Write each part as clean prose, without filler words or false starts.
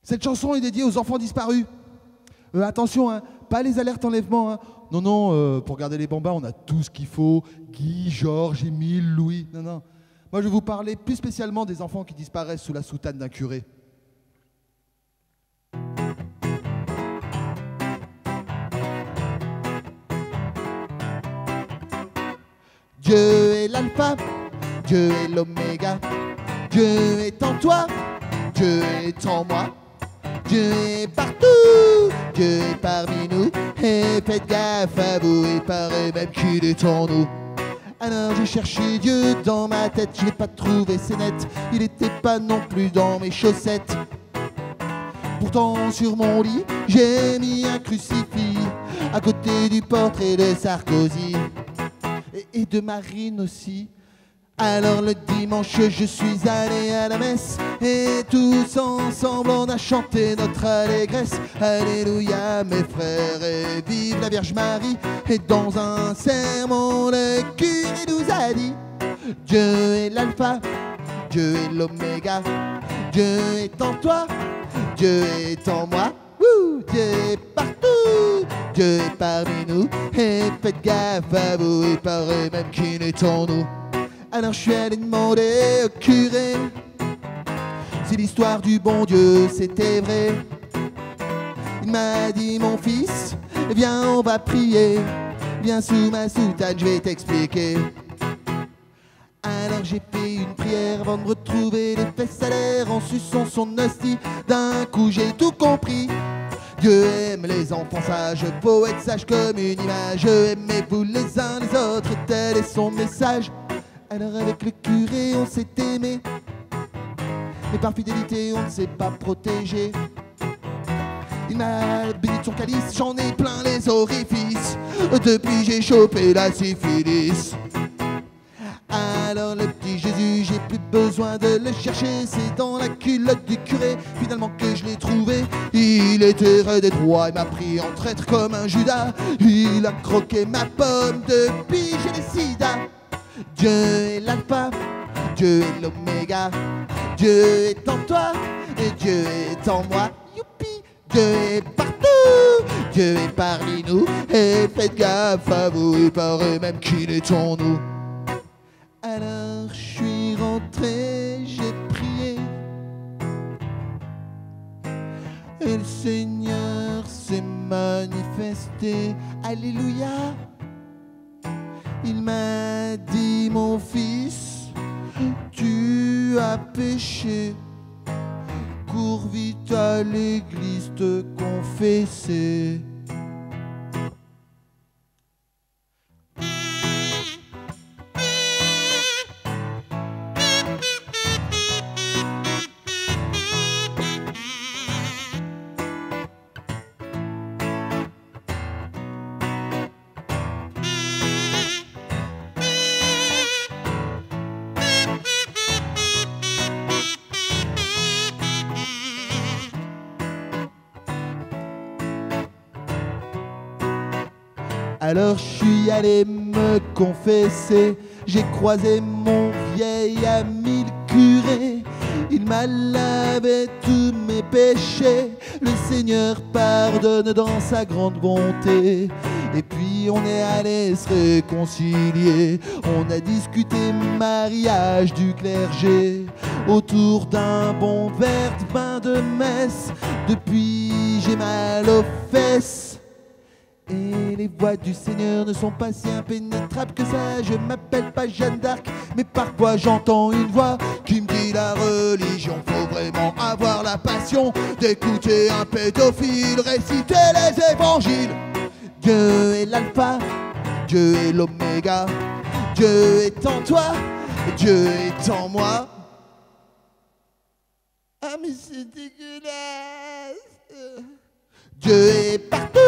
Cette chanson est dédiée aux enfants disparus. Attention, hein, pas les alertes enlèvement. Hein. Non, non, pour garder les bambins, on a tout ce qu'il faut. Guy, Georges, Émile, Louis. Non, non. Moi, je vais vous parler plus spécialement des enfants qui disparaissent sous la soutane d'un curé. Dieu est l'alpha, Dieu est l'oméga. Dieu est en toi, Dieu est en moi. Dieu est partout, Dieu est parmi nous. Et faites gaffe à vous, il paraît même qu'il est en nous. Alors j'ai cherché Dieu dans ma tête, je l'ai pas trouvé, c'est net. Il était pas non plus dans mes chaussettes. Pourtant sur mon lit, j'ai mis un crucifix à côté du portrait de Sarkozy et de Marine aussi. Alors le dimanche je suis allé à la messe et tous ensemble on a chanté notre allégresse. Alléluia mes frères et vive la Vierge Marie. Et dans un sermon le curé nous a dit: Dieu est l'alpha, Dieu est l'oméga. Dieu est en toi, Dieu est en moi. Dieu est partout, Dieu est parmi nous. Et faites gaffe à vous, il paraît même qu'il est en nous. Alors je suis allé demander au curé si l'histoire du bon Dieu c'était vrai. Il m'a dit: mon fils, viens on va prier. Viens sous ma soutane, je vais t'expliquer. Alors j'ai fait une prière avant de retrouver les fesses à l'air en suçant son hostie. D'un coup j'ai tout compris. Dieu aime les enfants sages, faut être sage comme une image. Aimez-vous les uns les autres, tel est son message. Alors avec le curé on s'est aimé, mais par fidélité on ne s'est pas protégé. Il m'a béni de son calice, j'en ai plein les orifices. Depuis j'ai chopé la syphilis. Alors le petit Jésus, j'ai plus besoin de le chercher. C'est dans la culotte du curé finalement que je l'ai trouvé. Il était raide et droit, il m'a pris en traître comme un Judas. Il a croqué ma pomme, depuis j'ai le sida. Dieu est l'alpha, Dieu est l'oméga. Dieu est en toi et Dieu est en moi. Youpi! Dieu est partout, Dieu est parmi nous. Et faites gaffe à vous, il paraît même qu'il est en nous. Alors je suis rentré, j'ai prié et le Seigneur s'est manifesté. Alléluia. Il m'a dit: mon fils, tu as péché, cours vite à l'église te confesser. Alors je suis allé me confesser. J'ai croisé mon vieil ami le curé. Il m'a lavé tous mes péchés. Le Seigneur pardonne dans sa grande bonté. Et puis on est allé se réconcilier. On a discuté mariage du clergé autour d'un bon verre de pain de messe. Depuis j'ai mal aux fesses. Et les voies du Seigneur ne sont pas si impénétrables que ça. Je m'appelle pas Jeanne d'Arc, mais parfois j'entends une voix qui me dit: la religion, faut vraiment avoir la passion d'écouter un pédophile réciter les évangiles. Dieu est l'alpha, Dieu est l'oméga. Dieu est en toi, Dieu est en moi. Ah mais c'est dégueulasse. Dieu est partout,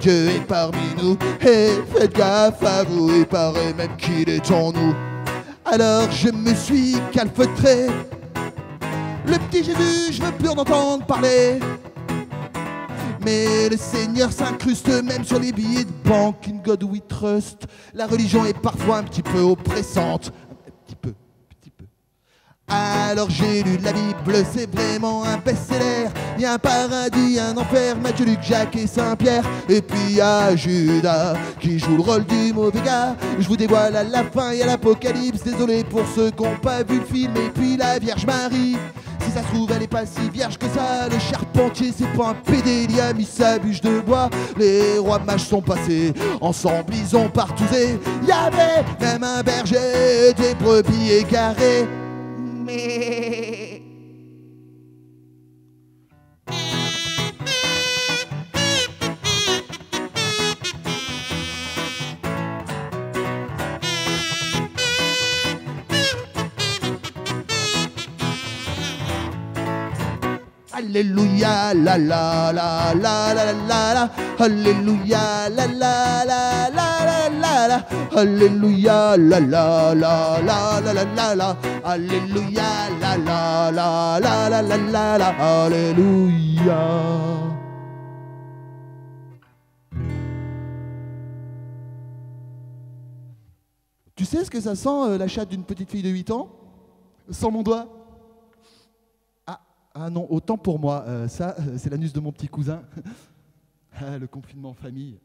Dieu est parmi nous. Et faites gaffe à vous, il paraît même qu'il est en nous. Alors je me suis calfeutré. Le petit Jésus, je veux plus en entendre parler. Mais le Seigneur s'incruste même sur les billets de banque. In God we trust. La religion est parfois un petit peu oppressante. Un petit peu. Alors j'ai lu la Bible, c'est vraiment un best-seller. Y a un paradis, un enfer, Matthieu, Luc, Jacques et Saint-Pierre. Et puis y a Judas qui joue le rôle du mauvais gars. Je vous dévoile à la fin, y a l'Apocalypse. Désolé pour ceux qui n'ont pas vu le film. Et puis la Vierge Marie, si ça se trouve elle est pas si vierge que ça. Le charpentier c'est pas un pédé, il y a mis sa bûche de bois. Les rois mages sont passés, ensemble ils ont partousé. Y avait même un berger, des brebis égarées. Mais... Alléluia, la la la la la la la. Alléluia, la la la la la la. Alléluia, la la la la la la la. Alléluia, la la la la la la la. Alléluia. Tu sais ce que ça sent, la chatte d'une petite fille de 8 ans? Sans mon doigt? Ah non, autant pour moi. Ça, c'est l'anus de mon petit cousin. Le confinement en famille.